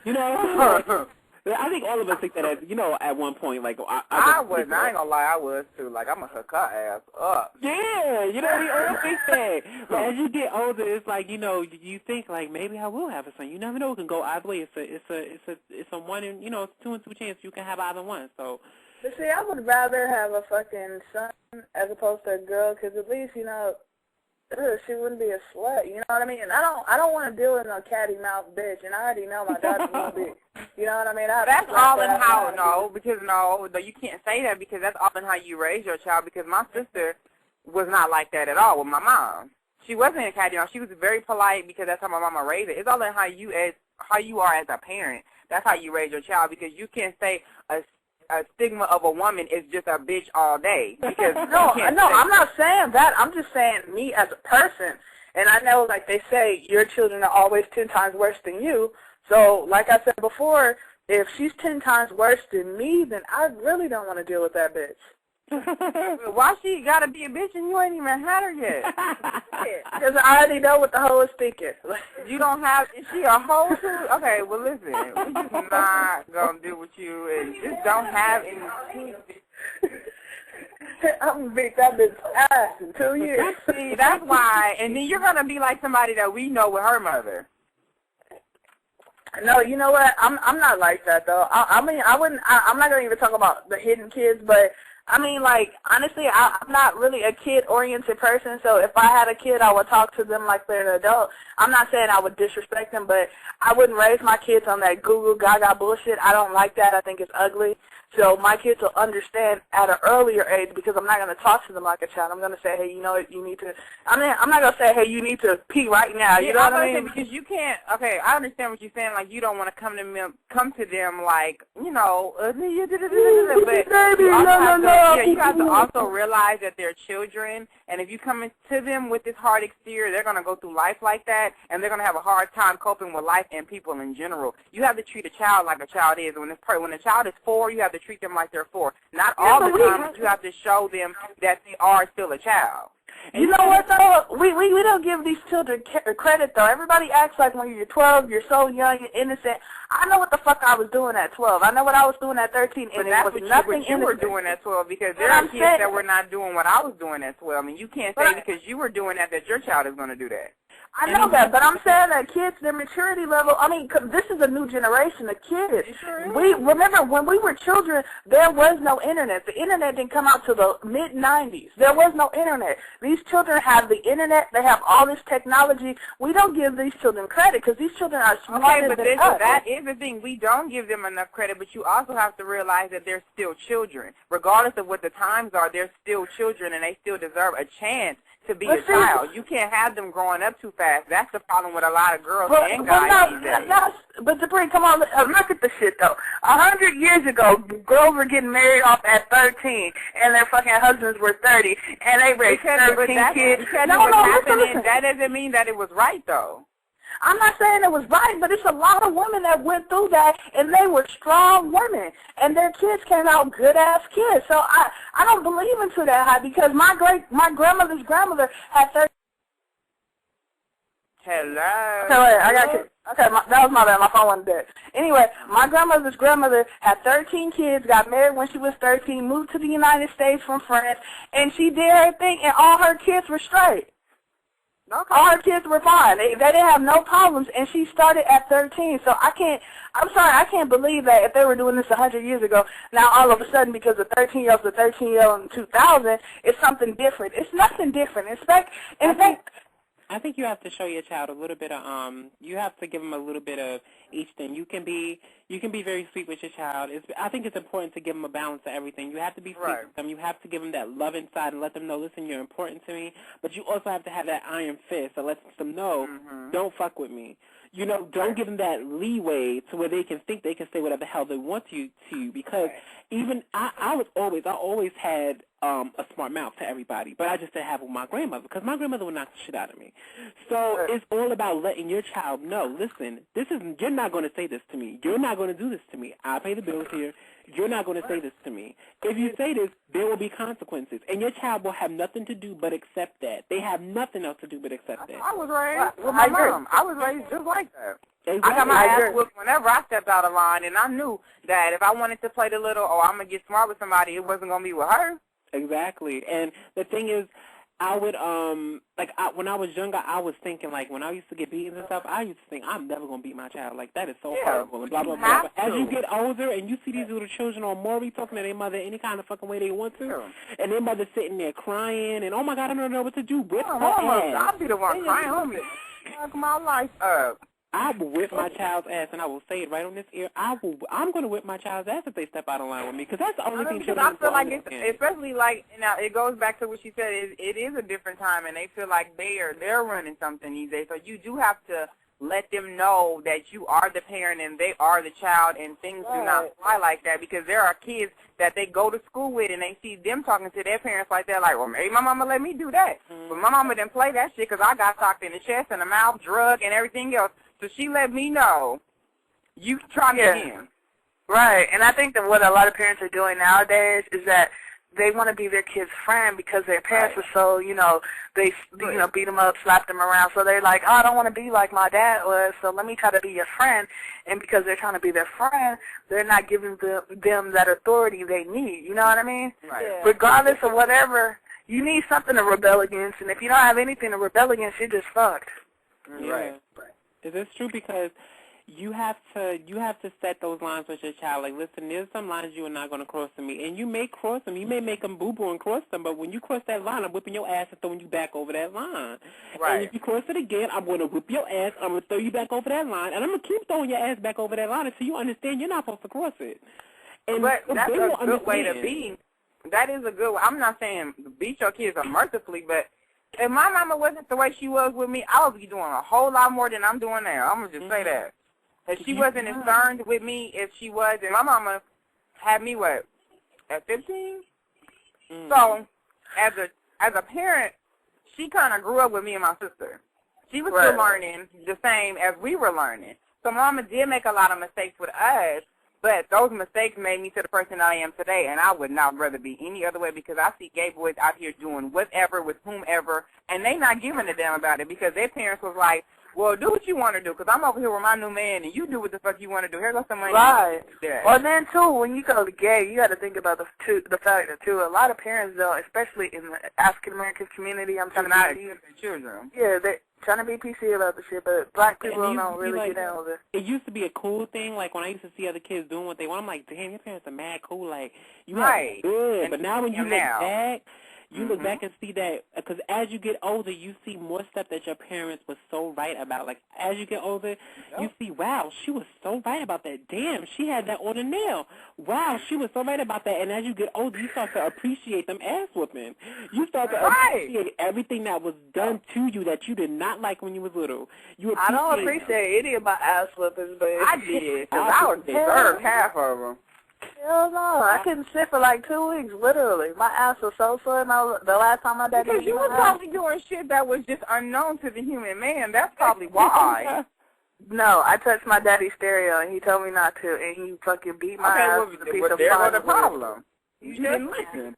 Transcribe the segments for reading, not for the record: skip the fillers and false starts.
You know? I think all of us think that, at one point, like, I was. I ain't gonna lie, I was too. Like, I'm gonna hook her ass up. Yeah, we all think that. But as you get older, it's like, you think like maybe I will have a son. You never know; it can go either way. It's a 1 in, it's 2 and 2 chance you can have either one. So. But see, I would rather have a fucking son as opposed to a girl, because at least she wouldn't be a slut. You know what I mean? And I don't want to deal with no catty mouth bitch, and I already know my daughter's gonna be. You know what I mean? That's all in how you can't say that, because that's all in how you raise your child. Because my sister was not like that at all with my mom. She wasn't a catty mouth. She was very polite because that's how my mama raised it. It's all in how you are as a parent. That's how you raise your child, because you can't say a stigma of a woman is just a bitch all day. Because no, I'm not saying that. I'm just saying me as a person. And I know, like they say, your children are always 10 times worse than you. So, like I said before, if she's 10 times worse than me, then I really don't want to deal with that bitch. Why she gotta be a bitch and you ain't even had her yet? Because I already know what the hoe is thinking. You don't have, is she a hoe too? Okay, well listen, we just not gonna deal with you and just don't have any. I'm gonna beat that bitch ass in 2 years. See, that's why, and then you're gonna be like somebody that we know with her mother. No, you know what? I'm not like that though. I mean, I'm not gonna even talk about the hidden kids, but I mean, like, honestly, I'm not really a kid-oriented person, so if I had a kid, I would talk to them like they're an adult. I'm not saying I would disrespect them, but I wouldn't raise my kids on that goo-goo gaga bullshit. I don't like that. I think it's ugly. So my kids will understand at an earlier age, because I'm not going to talk to them like a child. I'm going to say, hey, you know what, you need to, I'm not going to say, hey, you need to pee right now. You know what I mean? Because you can't, okay, I understand what you're saying. Like, you don't want to come to them like, but you have to also realize that they're children, and if you come to them with this hard exterior, they're going to go through life like that, and they're going to have a hard time coping with life and people in general. You have to treat a child like a child is. When a child is 4, you have to treat them like they're 4. Not all the time, but you have to show them that they are still a child. And you know what, though? We don't give these children credit, though. Everybody acts like when you're 12, you're so young and innocent. I know what the fuck I was doing at 12. I know what I was doing at 13, and it was nothing you were doing at 12, because there are kids that were not doing what I was doing at 12. And you can't say because you were doing that your child is going to do that. I know that, but I'm saying that kids, their maturity level, I mean, this is a new generation of kids. Remember, when we were children, there was no internet. The internet didn't come out till the mid-90s. There was no internet. These children have the internet. They have all this technology. We don't give these children credit, because these children are smarter than us. That is the thing. We don't give them enough credit, but you also have to realize that they're still children. Regardless of what the times are, they're still children, and they still deserve a chance to be a child. You can't have them growing up too fast. That's the problem with a lot of girls and guys these days. But Sabrina, come on, look at the shit, though. 100 years ago, girls were getting married off at 13, and their fucking husbands were 30, and they raised 13 kids. Listen. That doesn't mean that it was right, though. I'm not saying it was right, but it's a lot of women that went through that, and they were strong women, and their kids came out good-ass kids. So I don't believe into that high, because my grandmother's grandmother had 30. Hello. Okay, wait, I got you. Okay, that was my bad. My phone wasn't dead. Anyway, my grandmother's grandmother had 13 kids, got married when she was 13, moved to the United States from France, and she did her thing, and all her kids were straight. Okay. All her kids were fine. They didn't have no problems, and she started at 13. So I can't believe that if they were doing this 100 years ago, now all of a sudden, because the 13-year-old's a 13-year-old in 2000, it's something different. It's nothing different. I think you have to show your child a little bit of you have to give them a little bit of each thing. You can be very sweet with your child. I think it's important to give them a balance of everything. You have to be sweet with them. You have to give them that love inside and let them know, listen, you're important to me. But you also have to have that iron fist that lets them know, don't fuck with me. You know, don't give them that leeway to where they can think they can say whatever the hell they want you to, because even I always had a smart mouth to everybody, but I just didn't have it with my grandmother, because my grandmother would knock the shit out of me. So it's all about letting your child know, listen, you're not going to say this to me. You're not going to do this to me. I pay the bills here. You're not going to say this to me. If you say this, there will be consequences, and your child will have nothing to do but accept that. They have nothing else to do but accept that. I was raised with my mom. I was raised just like that. Exactly. I got my ass whooped whenever I stepped out of line, and I knew that if I wanted to play the little, I'm going to get smart with somebody, it wasn't going to be with her. Exactly. And the thing is, I would, when I was younger, I was thinking, like, when I used to get beaten and stuff, I used to think, I'm never going to beat my child. Like, that is so horrible, and blah, blah, blah. But as you get older and you see these little children on Maury talking to their mother any kind of fucking way they want to, and their mother sitting there crying, and, oh, my God, I don't know what to do. Whip her ass. I'll be the one crying on me. Fuck my life up. I will whip my child's ass, and I will say it right on this ear. I'm going to whip my child's ass if they step out of line with me, because that's the only thing children I feel like it's, especially like, now it goes back to what she said, it is a different time, and they feel like they're running something these days. So you do have to let them know that you are the parent and they are the child, and things do not fly like that, because there are kids that they go to school with and they see them talking to their parents like that, like, well, maybe my mama let me do that. But my mama didn't play that shit because I got socked in the chest and the mouth, drug, and everything else. So she let me know, you try me again. Right, and I think that what a lot of parents are doing nowadays is that they want to be their kid's friend because their parents were so, they beat them up, slapped them around. So they're like, I don't want to be like my dad was, so let me try to be your friend. And because they're trying to be their friend, they're not giving them that authority they need. You know what I mean? Right. Yeah. Regardless of whatever, you need something to rebel against. And if you don't have anything to rebel against, you're just fucked. Right. Is this true? Because you have to set those lines with your child. Like, listen, there's some lines you are not going to cross to me, and you may cross them. You may make them boo-boo and cross them, but when you cross that line, I'm whipping your ass and throwing you back over that line. Right. And if you cross it again, I'm going to whip your ass. I'm going to throw you back over that line, and I'm going to keep throwing your ass back over that line until you understand you're not supposed to cross it. And but that's a good way to be. That is a good way. I'm not saying beat your kids mercifully, but if my mama wasn't the way she was with me, I would be doing a whole lot more than I'm doing now. I'm going to just say that. If she wasn't as concerned with me if she was, and my mama had me, at 15? So, as a parent, she kind of grew up with me and my sister. She was still learning the same as we were learning. So mama did make a lot of mistakes with us, but those mistakes made me to the person I am today, and I would not rather be any other way, because I see gay boys out here doing whatever with whomever, and they not giving a damn about it because their parents was like, well, do what you want to do, because I'm over here with my new man, and you do what the fuck you want to do. Here goes some money. Right. Well, then, too, when you go to gay, you got to think about the fact that, too, a lot of parents, though, especially in the African-American community, I'm talking about children. Yeah, they're trying to be PC about the shit, but black people don't really get down with it. It used to be a cool thing. Like, when I used to see other kids doing what they want, I'm like, damn, your parents are mad cool. Like, you are good. But now when you look back, you look back and see that, because as you get older, you see more stuff that your parents were so right about. Like, as you get older, you see, wow, she was so right about that. Damn, she had that on the nail. Wow, she was so right about that. And as you get older, you start to appreciate them ass whooping. You start to appreciate everything that was done to you that you did not like when you was little. I don't appreciate any of my ass whoopings, but I did, because I would deserve half of them. Hell no, I couldn't sit for like 2 weeks, literally. My ass was so sore the last time my daddy... Because you were probably doing shit that was just unknown to the human man. That's probably why. No, I touched my daddy's stereo, and he told me not to, and he fucking beat my ass with a piece of there was the problem. You didn't listen.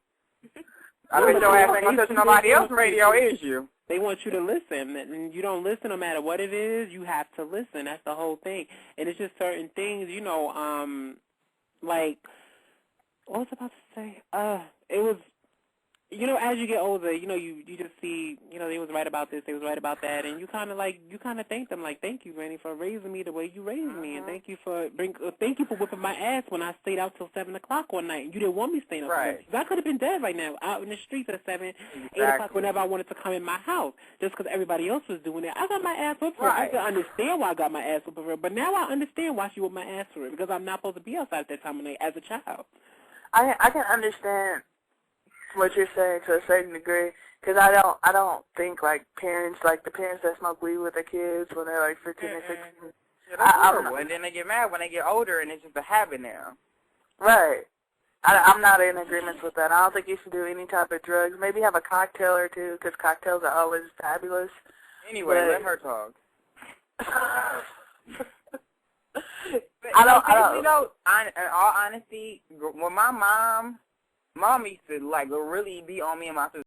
I bet your ass ain't going to touch nobody else's radio, is you? They want you to listen, and you don't listen no matter what it is. You have to listen. That's the whole thing. And it's just certain things, like, what was I about to say? It was, as you get older, you just see, they was right about this, they was right about that, and you kind of thank them, like, thank you, Granny, for raising me the way you raised me, and thank you for whipping my ass when I stayed out till 7 o'clock one night, and you didn't want me staying up. Right. I could have been dead right now, out in the streets at 7, 8 o'clock, whenever I wanted to come in my house, just because everybody else was doing it. I got my ass whipped for it. I could understand why I got my ass whipped for it, but now I understand why she whipped my ass for it, because I'm not supposed to be outside at that time of night as a child. I can understand what you're saying to a certain degree, because I don't think like the parents that smoke weed with their kids when they're like 15 or 16. Yeah, that's horrible. And then they get mad when they get older, and it's just a habit now. Right. I'm not in agreement with that. I don't think you should do any type of drugs. Maybe have a cocktail or two, because cocktails are always fabulous. Anyway, let her talk. I don't. In all honesty, when my mom used to like really be on me and my sister.